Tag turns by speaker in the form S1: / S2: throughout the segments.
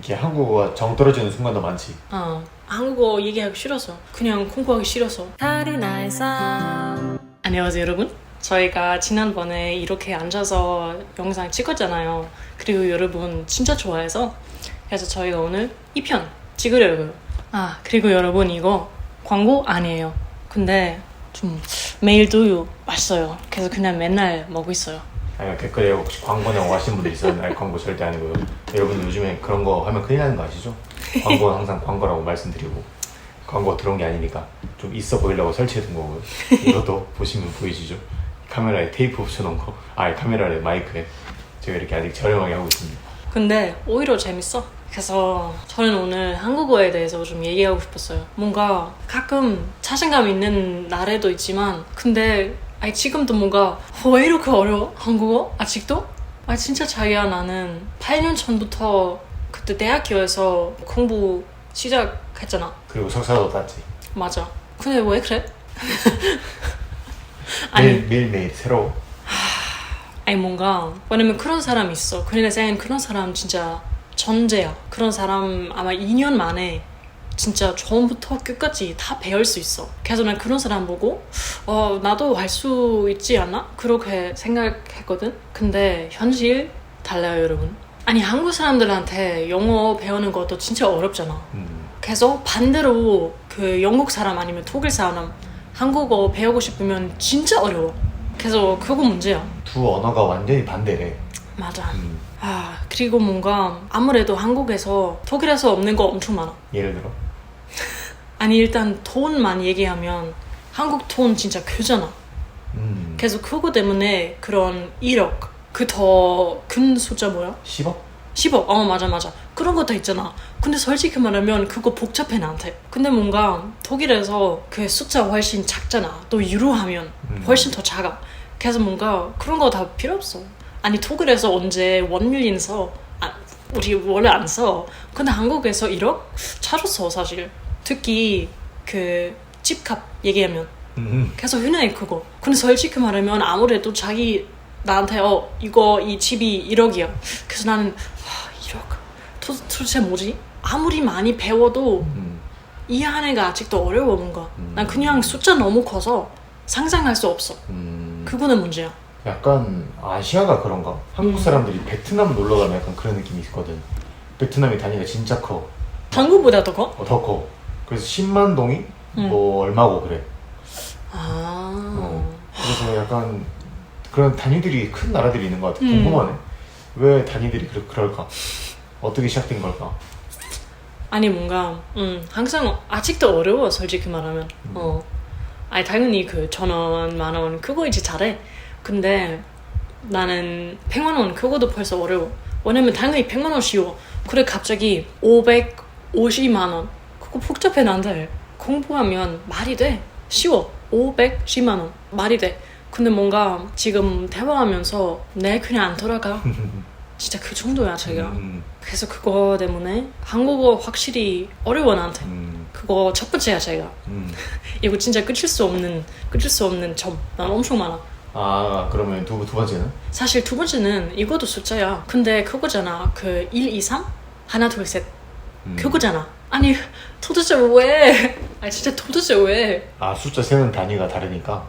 S1: 이렇게 한국어가 정 떨어지는 순간도 많지.
S2: 한국어 얘기하기 싫어서 그냥 공부하기 싫어서. 안녕하세요 여러분. 저희가 지난번에 이렇게 앉아서 영상 찍었잖아요. 그리고 여러분 진짜 좋아해서 그래서 저희가 오늘 2편 찍으려고요. 그리고 여러분 이거 광고 아니에요. 근데 좀 매일 두유 맛있어요. 그래서 그냥 맨날 먹고 있어요.
S1: 아니 댓글에 혹시 광고냐고 하시는 분들 있어요. 아니 광고 절대 아니고요. 여러분 요즘에 그런 거 하면 큰일 나는 거 아시죠? 광고는 항상 광고라고 말씀드리고 광고 들어온 게 아니니까 좀 있어 보이려고 설치해둔 거고요. 이것도 보시면 보이시죠? 카메라에 테이프 붙여놓은 거, 카메라에 마이크에 제가 이렇게 아직 저렴하게 하고 있습니다.
S2: 근데 오히려 재밌어. 그래서 저는 오늘 한국어에 대해서 좀 얘기하고 싶었어요. 뭔가 가끔 자신감 있는 날에도 있지만 근데 지금도 뭔가 왜 이렇게 어려워? 한국어? 아직도? 진짜 자기야 나는 8년 전부터 그때 대학교에서 공부 시작했잖아.
S1: 그리고 석사도 땄지.
S2: 맞아. 근데 왜 그래?
S1: 매일매일 새로워.
S2: 뭔가 왜냐면 그런 사람 있어. 그러니까 쌤 그런 사람 진짜 전제야. 그런 사람 아마 2년 만에 진짜 처음부터 끝까지 다 배울 수 있어. 그래서 난 그런 사람 보고 나도 할 수 있지 않나? 그렇게 생각했거든. 근데 현실 달라요 여러분. 한국 사람들한테 영어 배우는 것도 진짜 어렵잖아. 그래서 반대로 그 영국 사람 아니면 독일 사람 한국어 배우고 싶으면 진짜 어려워. 그래서 그거 문제야. 두
S1: 언어가 완전히 반대래.
S2: 맞아. 그리고 뭔가 아무래도 한국에서 독일에서 없는 거 엄청 많아.
S1: 예를 들어?
S2: 일단 돈만 얘기하면 한국 돈 진짜 크잖아. 그래서 그거 때문에 그런 1억 그 더 큰 숫자 뭐야?
S1: 10억?
S2: 10억 맞아 그런 것도 있잖아. 근데 솔직히 말하면 그거 복잡해 나한테. 근데 뭔가 독일에서 그 숫자 훨씬 작잖아. 또 유로하면 훨씬 더 작아. 그래서 뭔가 그런 거 다 필요 없어. 독일에서 언제 원유인 써? 우리 원래 안 써. 근데 한국에서 1억? 자주 써 사실. 특히 그 집값 얘기하면 그래서 흔해 그거. 근데 솔직히 말하면 아무래도 자기 나한테 이 집이 1억이야. 그래서 나는 1억? 도대체 뭐지? 아무리 많이 배워도 이해하기가 아직도 어려워 뭔가. 난 그냥 숫자 너무 커서 상상할 수 없어. 그거는 문제야.
S1: 약간 아시아가 그런가? 한국 사람들이 베트남 놀러 가면 약간 그런 느낌이 있거든. 베트남이 단위가 진짜 커.
S2: 한국보다 더 커?
S1: 더 커. 그래서 10만 동이 뭐 얼마고 그래. 그래서 약간 그런 단위들이 큰 나라들이 있는 것 같아. 궁금하네. 왜 단위들이 그럴까? 어떻게 시작된 걸까?
S2: 뭔가 항상 아직도 어려워 솔직히 말하면. 당연히 그 1,000원, 10,000원 그거 이제 잘해. 근데 나는 100만 원 그거도 벌써 어려워. 왜냐면 당연히 100만 원 쉬워. 그래 갑자기 550만 원 그거 복잡해 나한테. 공부하면 말이 돼. 쉬워. 510만 원 말이 돼. 근데 뭔가 지금 대화하면서 내 그냥 안 돌아가. 진짜 그 정도야 제가. 그래서 그거 때문에 한국어 확실히 어려워 나한테. 그거 첫 번째야 제가. 이거 진짜 끝일 수 없는 점. 난 엄청 많아.
S1: 그러면 두 번째는?
S2: 사실 두 번째는 이것도 숫자야. 근데 그거잖아. 그 1, 2, 3? 하나, 둘, 셋. 그거잖아. 도대체 왜? 진짜 도대체 왜?
S1: 숫자 세는 단위가 다르니까?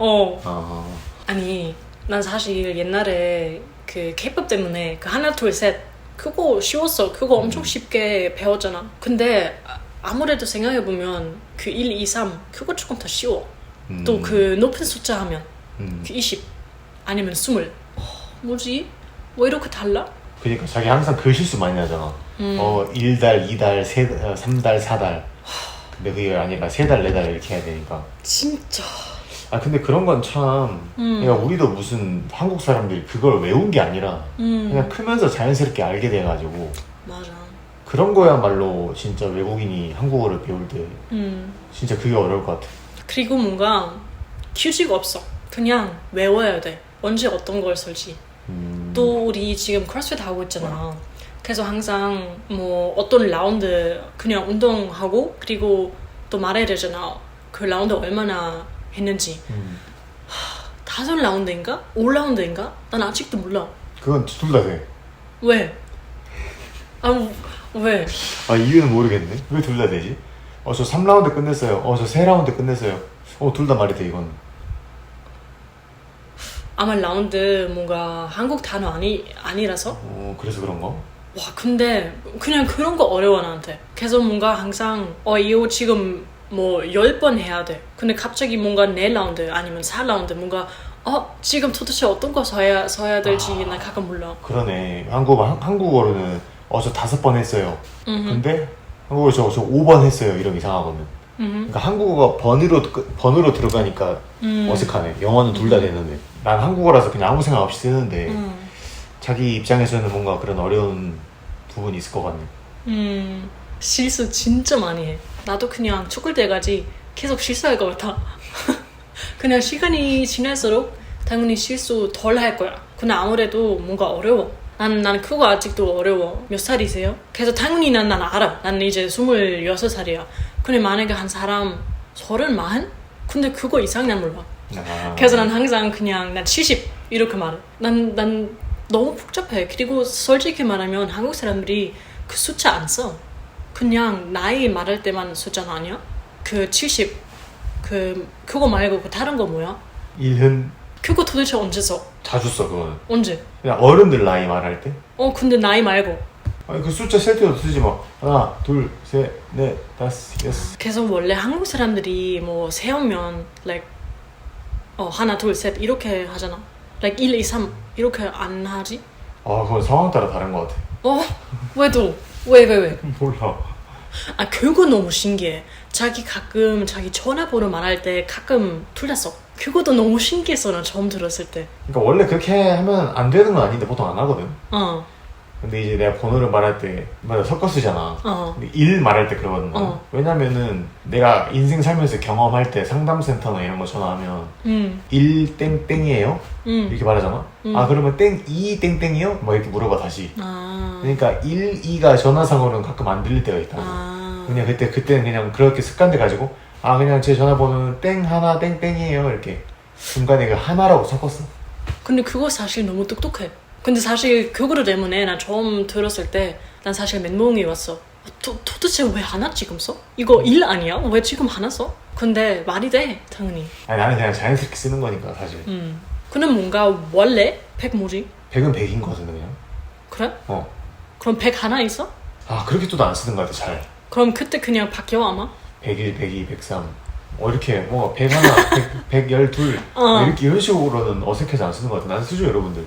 S2: 난 사실 옛날에 그 K-pop 때문에 그 하나, 둘, 셋 그거 쉬웠어. 그거 엄청 쉽게 배웠잖아. 근데 아무래도 생각해보면 그 1, 2, 3 그거 조금 더 쉬워. 또 그 높은 숫자 하면 그 20 아니면 20 뭐지? 왜 이렇게 달라?
S1: 그러니까 자기 항상 그 실수 많이 하잖아. 1달, 2달, 3달, 4달. 근데 그게 아니라 3달, 4달 이렇게 해야 되니까.
S2: 진짜.
S1: 근데 그런 건 참 그러니까 우리도 무슨 한국 사람들이 그걸 외운 게 아니라 그냥 크면서 자연스럽게 알게 돼가지고.
S2: 맞아.
S1: 그런 거야말로 진짜 외국인이 한국어를 배울 때 진짜 그게 어려울 것 같아.
S2: 그리고 뭔가 규칙 없어. 그냥 외워야 돼. 언제 어떤 걸 쓸지. 또 우리 지금 크로스핏 하고 있잖아. 그래서 항상 뭐 어떤 라운드 그냥 운동하고 그리고 또 말해야 되잖아. 그 라운드 얼마나 했는지. 5라운드인가? 5라운드인가? 난 아직도 몰라.
S1: 그건 둘 다 돼.
S2: 왜? 왜?
S1: 아 이유는 모르겠네. 왜 둘 다 되지? 저 3라운드 끝냈어요. 저 3라운드 끝냈어요. 둘 다 말이 돼 이건.
S2: 아마 라운드 뭔가 한국 단어 아니라서?
S1: 그래서 그런가?
S2: 와 근데 그냥 그런 거 어려워 나한테. 그래서 뭔가 항상 이거 지금 뭐 10번 해야 돼. 근데 갑자기 뭔가 4라운드 아니면 4라운드 뭔가 지금 도대체 어떤 거 써야 될지 나 가끔 몰라.
S1: 그러네. 한국어로는 저 5번 했어요. 근데 한국어로 저 5번 했어요. 이러면 이상하거든. 그러니까 한국어가 번으로 들어가니까 어색하네. 영어는 둘 다 되는데. 난 한국어라서 그냥 아무 생각 없이 쓰는데 자기 입장에서는 뭔가 그런 어려운 부분이 있을 것 같네.
S2: 실수 진짜 많이 해. 나도 그냥 죽을 때까지 계속 실수할 것 같아. 그냥 시간이 지날수록 당연히 실수 덜 할 거야. 근데 아무래도 뭔가 어려워. 난 그거 아직도 어려워. 몇 살이세요? 그래서 당연히 난 알아. 난 이제 26살이야. 근데 만약에 한 사람 30? 근데 그거 이상 난 몰라. 그래서 난 항상 그냥 난 70 이렇게 말해. 난 너무 복잡해. 그리고 솔직히 말하면 한국 사람들이 그 숫자 안 써. 그냥 나이 말할 때만 숫자 아니야? 그 70 그거 말고 그 다른 거 뭐야?
S1: 일흔
S2: 그거 도대체 언제 써?
S1: 자주 써 그거는.
S2: 언제?
S1: 그냥 어른들 나이 말할 때.
S2: 근데 나이 말고.
S1: 아니 그 숫자 셀 때도 쓰지 마. 하나, 둘, 셋, 넷, 다섯, 여섯.
S2: 그래서 원래 한국 사람들이 뭐 세우면 like 하나, 둘, 셋 이렇게 하잖아. like 1, 2, 3 이렇게 안 하지?
S1: 그건 상황 따라 다른 것 같아.
S2: 왜도? 왜?
S1: 몰라.
S2: 그거 너무 신기해. 가끔 자기 전화번호 말할 때 가끔 틀렸어. 그것도 너무 신기했어. 나 처음 들었을 때.
S1: 그러니까 원래 그렇게 하면 안 되는 건 아닌데 보통 안 하거든. 근데 이제 내가 번호를 말할 때 섞어 쓰잖아. 근데 일 말할 때 그러거든. 왜냐면은 내가 인생 살면서 경험할 때 상담센터나 이런 거 전화하면 1 땡땡이에요? 이렇게 말하잖아. 그러면 땡2 땡땡이요? 막 이렇게 물어봐 다시. 그러니까 1, 2가 전화상으로는 가끔 안 들릴 때가 있다고. 그냥 그때는 그냥 그렇게 습관돼 가지고 그냥 제 전화번호는 땡 하나 땡땡이에요 이렇게 중간에 그 하나라고 섞었어.
S2: 근데 그거 사실 너무 똑똑해. 근데 사실 그거 때문에 난 처음 들었을 때 난 사실 멘붕이 왔어. 도대체 왜 하나 지금 써? 이거 일 아니야? 왜 지금 하나 써? 근데 말이 돼 당연히.
S1: 나는 그냥 자연스럽게 쓰는 거니까 사실.
S2: 근데 뭔가 원래 100 뭐지?
S1: 100은 100인 거거든 그냥.
S2: 그래? 그럼 100 하나 있어?
S1: 그렇게 또 안 쓰는 거 같아 잘.
S2: 그럼 그때 그냥 바뀌어 아마?
S1: 101, 102, 103 이렇게 100 하나, 112 이렇게 이런 식으로는 어색해서 안 쓰는 것 같아. 난 쓰죠 여러분들.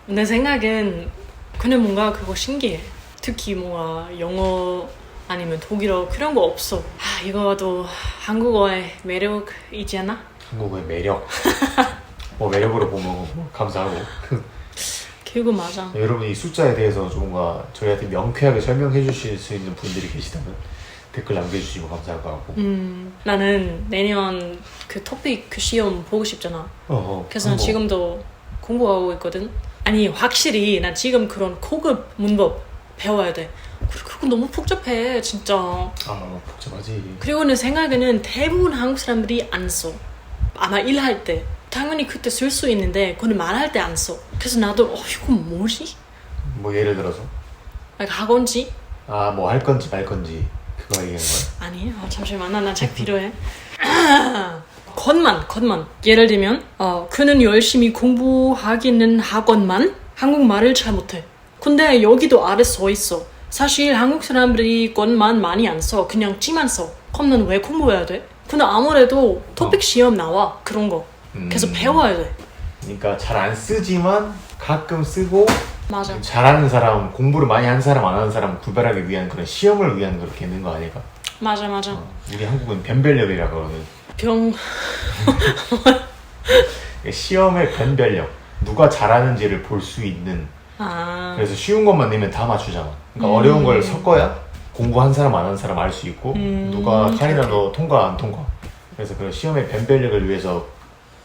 S2: 내 생각엔 근데 뭔가 그거 신기해. 특히 뭔가 영어 아니면 독일어 그런 거 없어. 이거도 한국어의 매력이지 않아?
S1: 한국어의 매력. 매력으로 보면 감사하고.
S2: 그거 맞아.
S1: 여러분이 이 숫자에 대해서 뭔가 저희한테 명쾌하게 설명해 주실 수 있는 분들이 계시다면 댓글 남겨주시고 감사할 것 같고.
S2: 나는 내년 그 토픽 그 시험 보고 싶잖아. 그래서 난 지금도 공부하고 있거든. 아니 확실히 난 지금 그런 고급 문법 배워야 돼. 그거 너무 복잡해 진짜.
S1: 복잡하지.
S2: 그리고 내 생각에는 대부분 한국 사람들이 안 써. 아마 일할 때 당연히 그때 쓸 수 있는데 근데 말할 때 안 써. 그래서 나도 이거 뭐지?
S1: 뭐 예를 들어서?
S2: 학원지?
S1: 뭐 할 건지 말 건지 그거 얘기하는 거야?
S2: 아니 잠시만 나 책 필요해. 겉만 예를 들면 그는 열심히 공부하기는 하건만 한국말을 잘 못해. 근데 여기도 아래 써 있어. 사실 한국 사람들이 겉만 많이 안 써. 그냥 찌만 써. 그럼 난 왜 공부해야 돼? 근데 아무래도 토픽 시험 나와 그런 거. 그래서 배워야 돼.
S1: 그러니까 잘 안 쓰지만 가끔 쓰고.
S2: 맞아.
S1: 잘하는 사람, 공부를 많이 한 사람, 안 하는 사람 구별하기 위한 그런 시험을 위한 그렇게 있는 거 아닐까?
S2: 맞아.
S1: 우리 한국은 변별력이라 그러거든. 시험의 변별력. 누가 잘하는지를 볼 수 있는. 그래서 쉬운 것만 내면 다 맞추잖아. 그러니까 어려운 걸 섞어야 공부한 사람, 안 한 사람 알 수 있고 누가 카리나 너 통과, 안 통과. 그래서 그 시험의 변별력을 위해서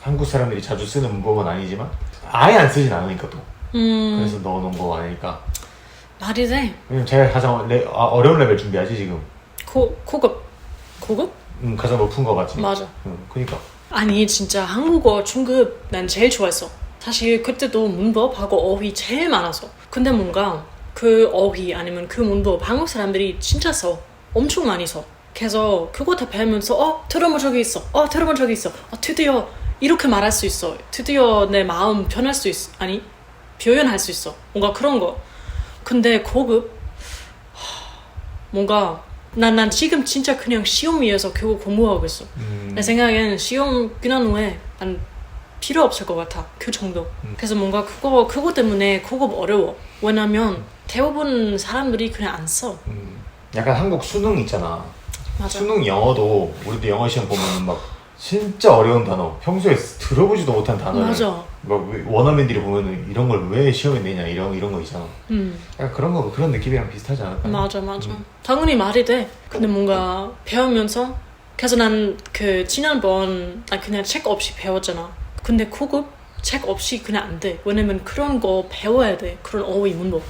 S1: 한국 사람들이 자주 쓰는 문법은 아니지만 아예 안 쓰진 않으니까 또. 그래서 넣어놓은 거 아니니까.
S2: 말이 돼.
S1: 왜냐면 제가 가장 어려운 레벨 준비하지 지금.
S2: 고급?
S1: 가장 높은 거 맞지?
S2: 맞아.
S1: 그니까.
S2: 아니 진짜 한국어 중급 난 제일 좋아했어. 사실 그때도 문법하고 어휘 제일 많았어. 근데 뭔가 그 어휘 아니면 그 문법 한국 사람들이 진짜 써. 엄청 많이 써. 그래서 그거 다 배우면서 들어본 적이 있어. 들어본 적이 있어. 드디어 이렇게 말할 수 있어. 드디어 내 마음 변할 수 있어. 아니 표현할 수 있어. 뭔가 그런 거. 근데 고급 뭔가 난 지금 진짜 그냥 시험 위해서 그거 공부하고 있어. 내 생각엔 시험 끝난 후에 난 필요 없을 것 같아. 그 정도. 그래서 뭔가 그거 때문에 고급 어려워. 왜냐면 대부분 사람들이 그냥 안 써.
S1: 약간 한국 수능 있잖아.
S2: 맞아.
S1: 수능 영어도 우리도 영어 시험 보면 막 진짜 어려운 단어, 평소에 들어보지도 못한 단어를
S2: 맞아.
S1: 막 원어민들이 보면은 이런 걸 왜 시험에 내냐 이런 거 있잖아. 약간 그런 느낌이랑 비슷하지 않을까?
S2: 맞아. 당연히 말이 돼. 근데 뭔가 배우면서 그래서 난 그 지난번 난 그냥 책 없이 배웠잖아. 근데 고급 책 없이 그냥 안 돼. 왜냐면 그런 거 배워야 돼. 그런 어휘 문법.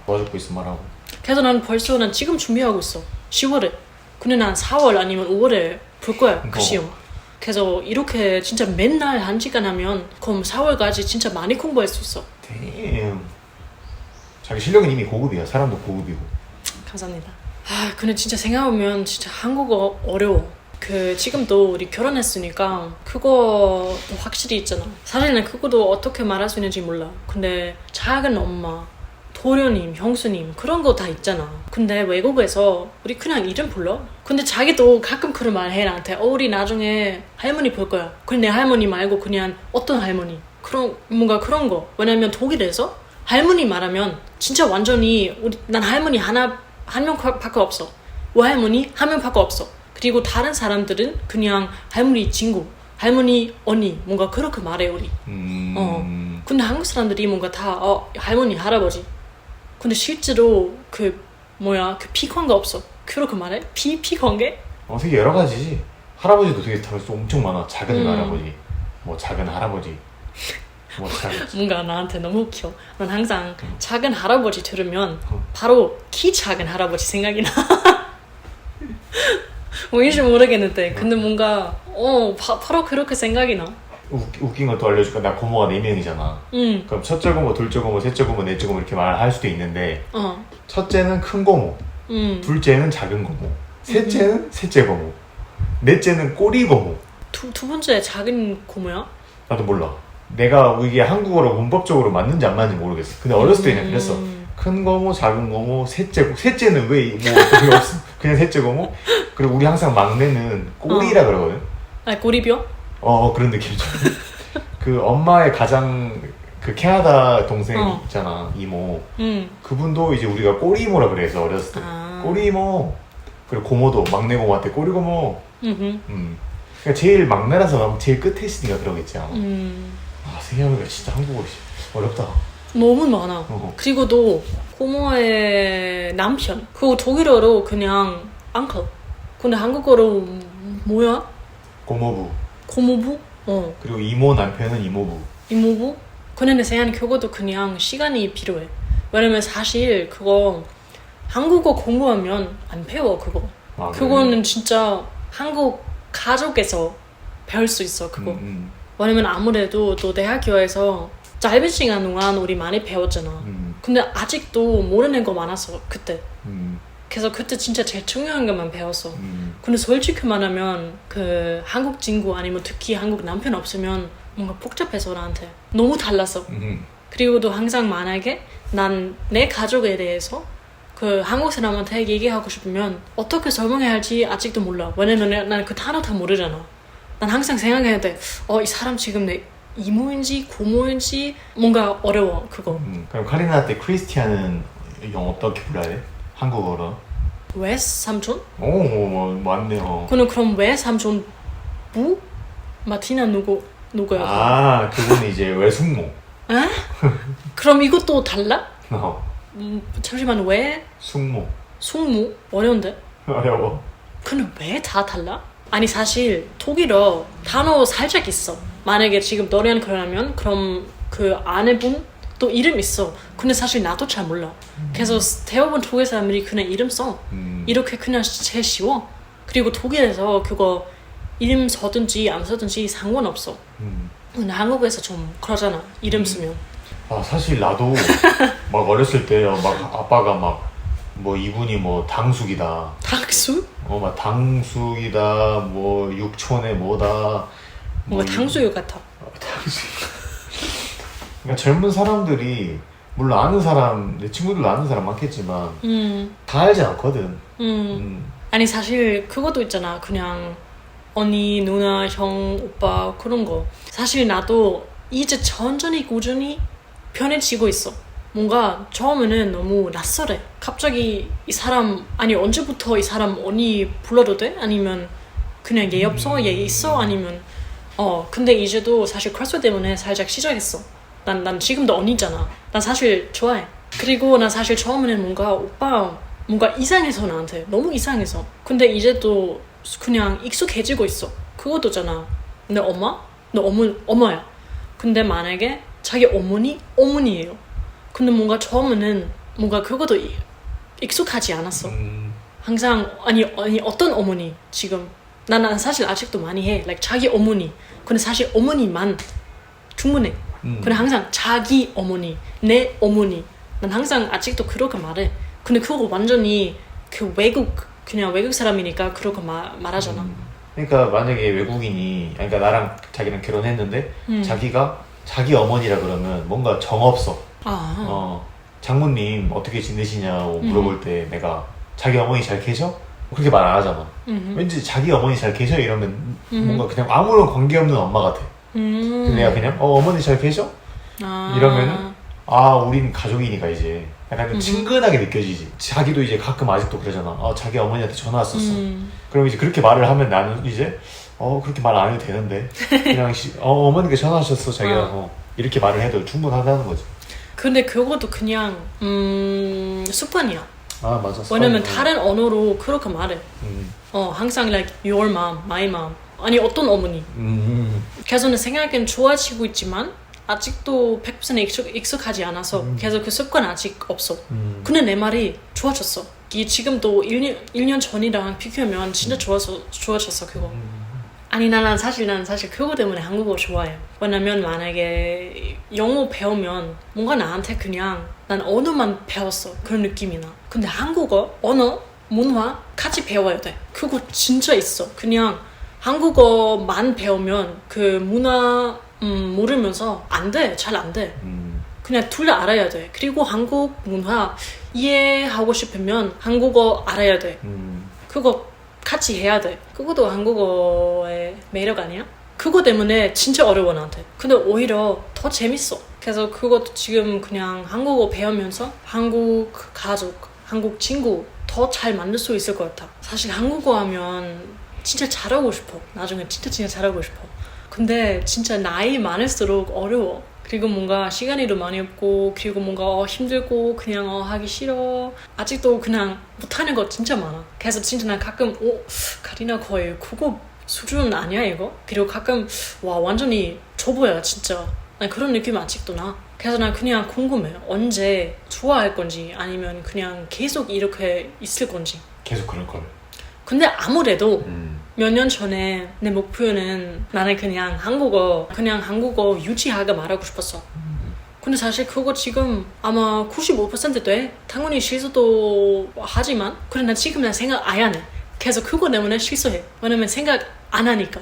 S1: 도와주고 있어 말하고.
S2: 그래서 난 지금 준비하고 있어. 10월에. 근데 난 4월 아니면 5월에 볼 거야. 그 시험. 그래서 이렇게 진짜 맨날 1시간 하면 그럼 4월까지 진짜 많이 공부할 수 있어.
S1: damn. 자기 실력은 이미 고급이야. 사람도 고급이고.
S2: 감사합니다. 근데 진짜 생각해보면 진짜 한국어 어려워. 지금도 우리 결혼했으니까 그거 확실히 있잖아. 사실은 그거도 어떻게 말할 수 있는지 몰라. 근데 작은 엄마, 도련님, 형수님 그런 거 다 있잖아. 근데 외국에서 우리 그냥 이름 불러. 근데 자기도 가끔 그런 말 해 나한테. 우리 나중에 할머니 볼 거야. 근데 내 할머니 말고 그냥 어떤 할머니. 뭔가 그런 거. 왜냐면 독일에서 할머니 말하면 진짜 완전히 난 할머니 한 명밖에 없어. 외할머니 한 명밖에 없어. 그리고 다른 사람들은 그냥 할머니 친구, 할머니 언니 뭔가 그렇게 말해 우리. 근데 한국 사람들이 뭔가 다 할머니 할아버지. 근데 실제로 그 피관계 없어. 그렇게 말해? 피관계?
S1: 되게 여러 가지지. 할아버지도 되게 엄청 많아. 작은 할아버지, 뭐 작은 할아버지, 뭐 작은.
S2: 뭔가 나한테 너무 웃겨. 난 항상 작은 할아버지 들으면 바로 키 작은 할아버지 생각이 나. 왠지 모르겠는데 근데 뭔가 바로 그렇게 생각이 나.
S1: 웃긴 걸 또 알려줄까? 나 고모가 4명이잖아. 그럼 첫째 고모, 둘째 고모, 셋째 고모, 넷째 고모 이렇게 말할 수도 있는데 첫째는 큰 고모, 둘째는 작은 고모, 셋째는 셋째 고모, 넷째는 꼬리 고모.
S2: 두 번째 작은 고모야?
S1: 나도 몰라. 내가 이게 한국어로 문법적으로 맞는지 안 맞는지 모르겠어. 근데 어렸을 때 그냥 그랬어. 큰 고모, 작은 고모, 셋째 고모. 셋째는 왜 그게 없어? 그냥 셋째 고모. 그리고 우리 항상 막내는 꼬리라 그러거든.
S2: 꼬리뼈?
S1: 그런 느낌이죠. 그 엄마의 가장 그 캐나다 동생 있잖아, 이모. 그분도 이제 우리가 꼬리 이모라 그래서 어렸을 때 꼬리 이모. 그리고 고모도 막내 고모한테 꼬리 고모. 그러니까 제일 막내라서 제일 끝에 있으니까 그러겠지 아마. 생각해보니까 진짜 한국어 어렵다.
S2: 너무 많아. 그리고 또 고모의 남편 그거 독일어로 그냥 uncle. 근데 한국어로 뭐야?
S1: 고모부.
S2: 고모부?
S1: 그리고 이모 남편은 이모부.
S2: 이모부? 근데 내 생각엔 그것도 그냥 시간이 필요해. 왜냐면 사실 그거 한국어 공부하면 안 배워 그거. 그거는 진짜 한국 가족에서 배울 수 있어 그거. 왜냐면 아무래도 또 대학교에서 짧은 시간 동안 우리 많이 배웠잖아. 근데 아직도 모르는 거 많았어 그때. 그래서 그때 진짜 제일 중요한 것만 배웠어. 근데 솔직히 말하면 그 한국 친구 아니면 특히 한국 남편 없으면 뭔가 복잡해서 나한테 너무 달랐어. 그리고 또 항상 만약에 난 내 가족에 대해서 그 한국 사람한테 얘기하고 싶으면 어떻게 설명해야 할지 아직도 몰라. 왜냐면 난 그 단어 다 모르잖아. 난 항상 생각해야 돼. 이 사람 지금 내 이모인지 고모인지 뭔가 어려워 그거.
S1: 그럼 카리나한테 크리스티안은 영어 어떻게 불러야 돼? 한국어로?
S2: 외삼촌?
S1: 맞네요.
S2: 그럼 외삼촌 부? 마티나 누구야?
S1: 그분이 이제 외숙모.
S2: 에? 그럼 이것도 달라? 잠시만
S1: 숙모.
S2: 숙모? 어려운데?
S1: 어려워.
S2: 근데 왜 다 달라? 아니 사실 독일어 단어 살짝 있어. 만약에 지금 너랑 결혼하면 그럼 그 아내분 또 이름 있어. 근데 사실 나도 잘 몰라. 그래서 대부분 독일 사람들이 그냥 이름 써. 이렇게 그냥 제일 쉬워. 그리고 독일에서 그거 이름 써든지 안 써든지 상관없어. 근데 한국에서 좀 그러잖아. 이름 쓰면.
S1: 아 사실 나도 막 어렸을 때 막 아빠가 막 뭐 이분이 뭐 당숙이다
S2: 당수?
S1: 막 당숙이다 뭐 육촌의 뭐다
S2: 뭔가 당수육 같아.
S1: 당숙 그러니까 젊은 사람들이 물론 아는 사람 내 친구들도 아는 사람 많겠지만 다 알지 않거든.
S2: 아니 사실 그것도 있잖아. 그냥 언니, 누나, 형, 오빠 그런 거. 사실 나도 이제 천천히 꾸준히 편해지고 있어. 뭔가 처음에는 너무 낯설해. 갑자기 이 사람 아니 언제부터 이 사람 언니 불러도 돼? 아니면 그냥 얘 없어? 얘 있어? 아니면 근데 이제도 사실 크로스핏 때문에 살짝 시작했어. 난 지금도 언니잖아. 난 사실 좋아해. 그리고 난 사실 처음에는 뭔가 오빠 뭔가 이상해서 나한테 너무 이상해서. 근데 이제 또 그냥 익숙해지고 있어. 그것도잖아. 내 엄마? 너 엄마야. 근데 만약에 자기 어머니예요. 근데 뭔가 처음에는 뭔가 그것도 익숙하지 않았어. 항상 아니 어떤 어머니 지금 난 사실 아직도 많이 해. like 자기 어머니. 근데 사실 어머니만 충분해. 근데 항상 자기 어머니, 내 어머니. 난 항상 아직도 그렇게 말해. 근데 그거 완전히 그 그냥 외국 사람이니까 그렇게 말하잖아.
S1: 그러니까 만약에 외국인이 그러니까 나랑 자기랑 결혼했는데 자기가 자기 어머니라 그러면 뭔가 정없어. 장모님 어떻게 지내시냐고 물어볼 때 내가 자기 어머니 잘 계셔? 그렇게 말 안 하잖아. 왠지 자기 어머니 잘 계셔? 이러면 뭔가 그냥 아무런 관계없는 엄마 같아. 근데 내가 그냥 어머니 잘 계셔? 이러면은 우린 가족이니까 이제 약간 좀 친근하게 느껴지지. 자기도 이제 가끔 아직도 그러잖아. 자기 어머니한테 전화 왔었어. 그럼 이제 그렇게 말을 하면 나는 이제 그렇게 말 안 해도 되는데 그냥 어머니가 전화하셨어 자기가 이렇게 말을 해도 충분하다는 거지. 근데
S2: 그것도 그냥 습관이야.
S1: 맞아.
S2: 왜냐면 다른 언어로 그렇게 말해. 항상 like your mom, my mom. 아니 어떤 어머니. 그래서 내 생각엔 좋아지고 있지만 아직도 100% 익숙하지 않아서 그래서 그 습관 아직 없어. 근데 내 말이 좋아졌어. 이게 지금도 1년 전이랑 비교하면 진짜 좋아졌어 그거. 아니 난 사실 그거 때문에 한국어 좋아해. 왜냐면 만약에 영어 배우면 뭔가 나한테 그냥 난 언어만 배웠어 그런 느낌이 나. 근데 한국어, 언어, 문화 같이 배워야 돼. 그거 진짜 있어. 그냥 한국어만 배우면 그 문화 모르면서 안 돼. 잘 안 돼. 그냥 둘 다 알아야 돼. 그리고 한국 문화 이해하고 싶으면 한국어 알아야 돼. 그거 같이 해야 돼. 그것도 한국어의 매력 아니야? 그거 때문에 진짜 어려워 나한테. 근데 오히려 더 재밌어. 그래서 그것도 지금 그냥 한국어 배우면서 한국 가족, 한국 친구 더 잘 만들 수 있을 것 같아. 사실 한국어 하면 진짜 잘하고 싶어. 나중에 진짜 잘하고 싶어. 근데 진짜 나이 많을수록 어려워. 그리고 뭔가 시간이 더 많이 없고 그리고 뭔가 힘들고 그냥 하기 싫어. 아직도 그냥 못하는 거 진짜 많아. 그래서 진짜 난 가끔 카리나 거의 그거 수준 아니야 이거? 그리고 가끔 완전히 초보야 진짜. 난 그런 느낌 아직도 나. 그래서 난 그냥 궁금해. 언제 좋아할 건지 아니면 그냥 계속 이렇게 있을 건지.
S1: 계속 그럴 걸.
S2: 근데 아무래도 몇 년 전에 내 목표는 나는 그냥 한국어 유지하게 말하고 싶었어. 근데 사실 그거 지금 아마 95% 돼. 당연히 실수도 하지만 그래 난 지금 난 생각 아예 안 해. 그래서 그거 때문에 실수해. 왜냐면 생각 안 하니까.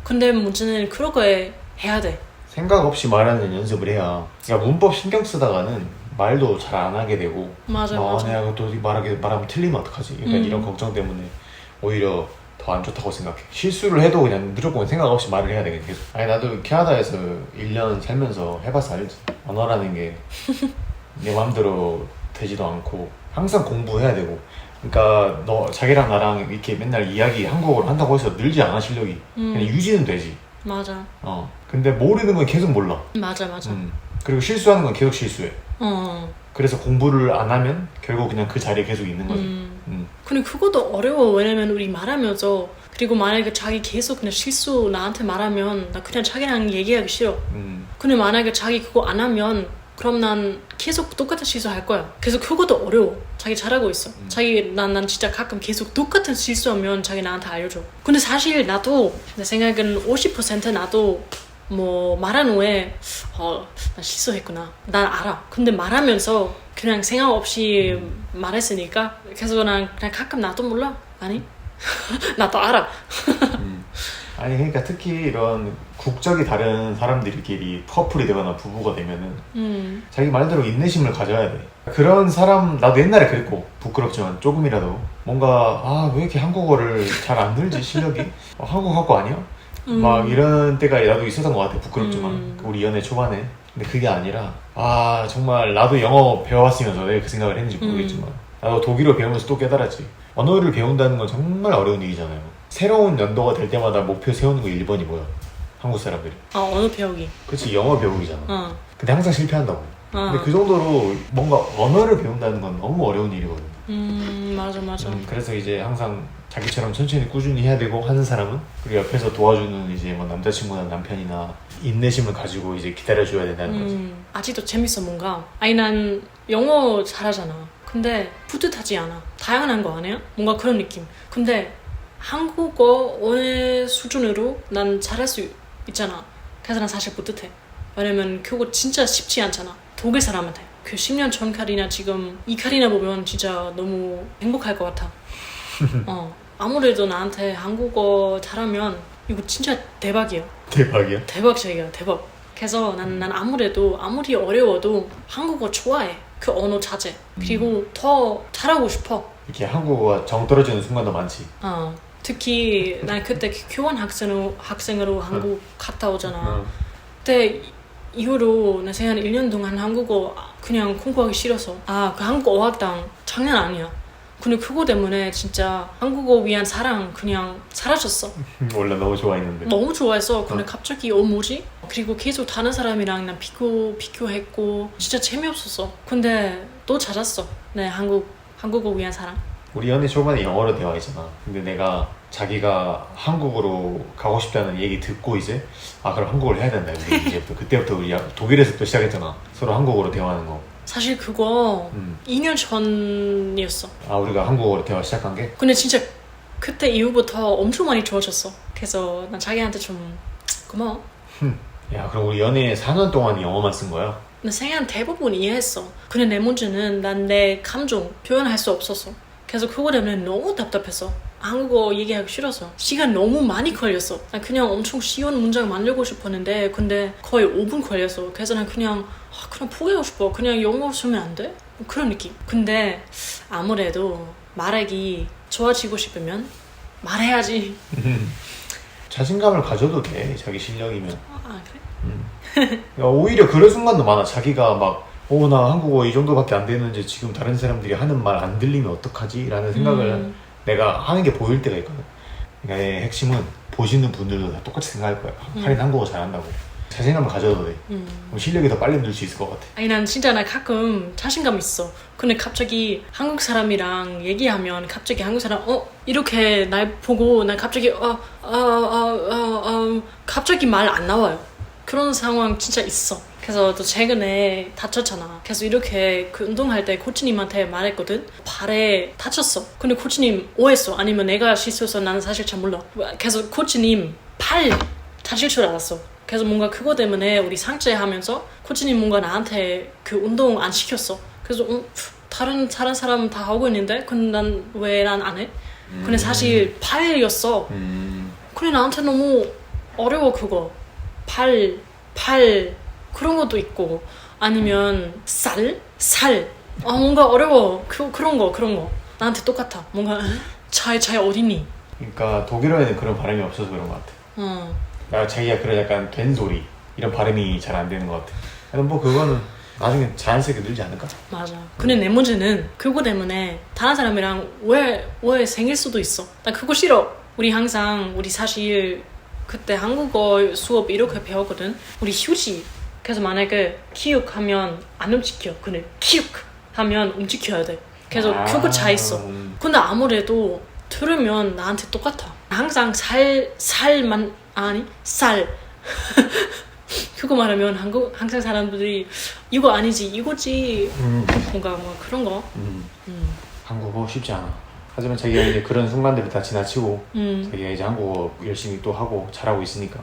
S2: 근데 문제는 그런 거에 해야 돼.
S1: 생각 없이 말하는 연습을 해야. 그러니까 문법 신경 쓰다가는 말도 잘 안 하게 되고.
S2: 맞아.
S1: 내가 또 말하면 틀리면 어떡하지? 그러니까 이런 걱정 때문에 오히려 더 안 좋다고 생각해. 실수를 해도 그냥 무조건 생각 없이 말을 해야 되겠네 계속. 아니 나도 캐나다에서 1년 살면서 해봐서 알지. 언어라는 게 내 마음대로 되지도 않고 항상 공부해야 되고. 그러니까 너 자기랑 나랑 이렇게 맨날 이야기 한국어로 한다고 해서 늘지 않아 실력이. 그냥 유지는 되지.
S2: 맞아.
S1: 근데 모르는 건 계속 몰라.
S2: 맞아.
S1: 그리고 실수하는 건 계속 실수해. 그래서 공부를 안 하면 결국 그냥 그 자리에 계속 있는 거지.
S2: 근데 그것도 어려워. 왜냐면 우리 말하면서 그리고 만약에 자기 계속 그냥 실수 나한테 말하면 나 그냥 자기랑 얘기하기 싫어. 근데 만약에 자기 그거 안 하면 그럼 난 계속 똑같은 실수 할 거야. 그래서 그것도 어려워. 자기 잘하고 있어. 난 진짜 가끔 계속 똑같은 실수하면 자기 나한테 알려줘. 근데 사실 나도 내 생각은 50% 나도 뭐 말한 후에 나 실수했구나. 난 알아. 근데 말하면서 그냥 생각 없이 말했으니까 그래서 난 그냥 가끔 나도 몰라. 아니 나도 알아.
S1: 아니 그러니까 특히 이런 국적이 다른 사람들끼리 커플이 되거나 부부가 되면은 자기 말대로 인내심을 가져야 돼. 그런 사람 나도 옛날에 그랬고 부끄럽지만 조금이라도 뭔가 아 왜 이렇게 한국어를 잘 안 들지 실력이 한국 학고 아니야? 막 이런 때가 나도 있었던 것 같아. 부끄럽지만 우리 연애 초반에. 근데 그게 아니라 아 정말 나도 영어 배워왔으면서 왜 그 생각을 했는지 모르겠지만 나도 독일어 배우면서 또 깨달았지. 언어를 배운다는 건 정말 어려운 일이잖아요. 새로운 연도가 될 때마다 목표 세우는 거 1번이 뭐야? 한국 사람들이.
S2: 언어 배우기.
S1: 그치 영어 배우기잖아. 근데 항상 실패한다고. 근데 그 정도로 뭔가 언어를 배운다는 건 너무 어려운 일이거든.
S2: 맞아.
S1: 그래서 이제 항상 자기처럼 천천히 꾸준히 해야 되고 하는 사람은 그리고 옆에서 도와주는 이제 뭐 남자친구나 남편이나 인내심을 가지고 이제 기다려줘야 된다는 거지.
S2: 아직도 재밌어 뭔가. 아니 난 영어 잘하잖아. 근데 뿌듯하지 않아. 다양한 거 아니야? 뭔가 그런 느낌. 근데 한국어 어느 수준으로 난 잘할 수 있잖아. 그래서 난 사실 뿌듯해. 왜냐면 그거 진짜 쉽지 않잖아. 독일 사람한테. 그 10년 전 카리나 지금 이 카리나 보면 진짜 너무 행복할 것 같아. 아무래도 나한테 한국어 잘하면 이거 진짜 대박이야.
S1: 대박이야?
S2: 대박이야 대박. 그래서 난 아무래도 아무리 어려워도 한국어 좋아해. 그 언어 자체. 그리고 더 잘하고 싶어.
S1: 이렇게 한국어가 정 떨어지는 순간도 많지.
S2: 특히 난 그때 교환 학생으로 한국 갔다 오잖아. 그때 이후로 나 생각 1년 동안 한국어 그냥 공부하기 싫어서 그 한국 어학당 장난 아니야. 근데 그거 때문에 진짜 한국어 위한 사랑 그냥 사라졌어.
S1: 원래 너무 좋아했는데.
S2: 너무 좋아했어. 근데 갑자기 뭐지? 그리고 계속 다른 사람이랑 난 비교했고 진짜 재미없었어. 근데 또 찾았어. 네, 한국어 위한 사랑.
S1: 우리 연애 초반에 영어로 대화했잖아. 근데 내가 자기가 한국으로 가고 싶다는 얘기 듣고 이제 그럼 한국어를 해야 된다. 우리 이제부터 그때부터 우리 독일에서부터 시작했잖아. 서로 한국어로 대화하는 거.
S2: 사실 그거 2년 전이었어.
S1: 우리가 한국어로 대화 시작한 게?
S2: 근데 진짜 그때 이후부터 엄청 많이 좋아졌어. 그래서 난 자기한테 좀 고마워.
S1: 야 그럼 우리 연애 4년 동안 영어만 쓴 거야?
S2: 나 생각 대부분 이해했어. 근데 내 문제는 난 내 감정 표현할 수 없었어. 그래서 그거 때문에 너무 답답했어. 한국어 얘기하기 싫어서 시간 너무 많이 걸렸어. 난 그냥 엄청 쉬운 문장 만들고 싶었는데 근데 거의 5분 걸렸어. 그래서 난 그냥 포기하고 싶어. 그냥 영어 쓰면 안 돼? 그런 느낌. 근데 아무래도 말하기 좋아지고 싶으면 말해야지.
S1: 자신감을 가져도 돼. 자기 실력이면.
S2: 그래?
S1: 오히려 그런 순간도 많아. 자기가 막 나 한국어 이 정도밖에 안 되는지 지금 다른 사람들이 하는 말 안 들리면 어떡하지? 라는 생각을 내가 하는 게 보일 때가 있거든. 그러니까 핵심은 보시는 분들도 다 똑같이 생각할 거야. 카린 한국어 잘한다고. 자신감을 가져도 돼. 그럼 실력이 더 빨리 늘 수 있을 것 같아.
S2: 아니 난 진짜 나 가끔 자신감 있어. 근데 갑자기 한국 사람이랑 얘기하면 갑자기 한국 사람 이렇게 날 보고 난 갑자기 갑자기 말 안 나와요. 그런 상황 진짜 있어. 그래서 또 최근에 다쳤잖아. 그래서 이렇게 그 운동할 때 코치님한테 말했거든. 발에 다쳤어. 근데 코치님 오해했어. 아니면 내가 실수해서 나는 사실 잘 몰라. 그래서 코치님 팔 다칠 줄 알았어. 그래서 뭔가 그거 때문에 우리 상체하면서 코치님 뭔가 나한테 그 운동 안 시켰어. 그래서 다른 사람 다 하고 있는데 근데 왜 난 안 해? 근데 사실 팔이었어. 근데 나한테 너무 어려워 그거. 팔 그런 것도 있고 아니면 살 뭔가 어려워. 그런 거 나한테 똑같아. 뭔가 차에 어디니?
S1: 그러니까 독일어에는 그런 발음이 없어서 그런 것 같아. 자기가 그런 약간 된소리 이런 발음이 잘 안 되는 것 같아. 근데 뭐 그거는 나중에 자연스럽게 늘지 않을까?
S2: 맞아. 근데 내 문제는 그거 때문에 다른 사람이랑 왜 생길 수도 있어. 나 그거 싫어. 우리 사실 그때 한국어 수업 이렇게 배웠거든. 우리 휴지. 그래서 만약에 키읔하면 안 움직여. 근데 키읔 하면 움직여야 돼. 그래서 그거 차 있어. 근데 아무래도 들으면 나한테 똑같아. 항상 살 그거 말하면 항상 사람들이 이거 아니지 이거지. 뭔가 뭐 그런 거.
S1: 한국어 쉽지 않아. 하지만 자기가 이제 그런 순간들을 다 지나치고 자기가 이제 한국어 열심히 또 하고 잘하고 있으니까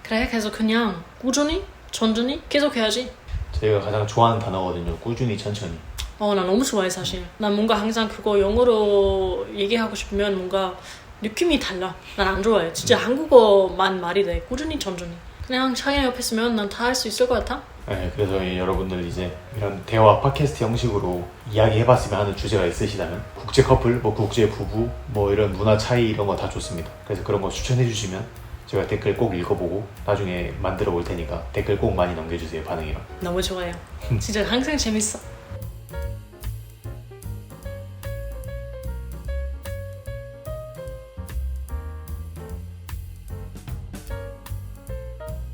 S2: 그래 그래서 그냥 꾸준히 천천히 계속 해야지.
S1: 저희가 가장 좋아하는 단어거든요. 꾸준히 천천히.
S2: 나 너무 좋아해 사실. 난 뭔가 항상 그거 영어로 얘기하고 싶으면 뭔가 느낌이 달라. 난 안 좋아해. 진짜 한국어만 말이 돼. 꾸준히 천천히. 그냥 자기 옆에 있으면 난 다 할 수 있을 것 같아.
S1: 네, 그래서 여러분들 이제 이런 대화 팟캐스트 형식으로 이야기해봤으면 하는 주제가 있으시다면 국제 커플, 뭐 국제 부부, 뭐 이런 문화 차이 이런 거 다 좋습니다. 그래서 그런 거 추천해주시면 제가 댓글 꼭 읽어보고 나중에 만들어 볼 테니까 댓글 꼭 많이 남겨주세요. 반응이랑.
S2: 너무 좋아요. 진짜 항상 재밌어.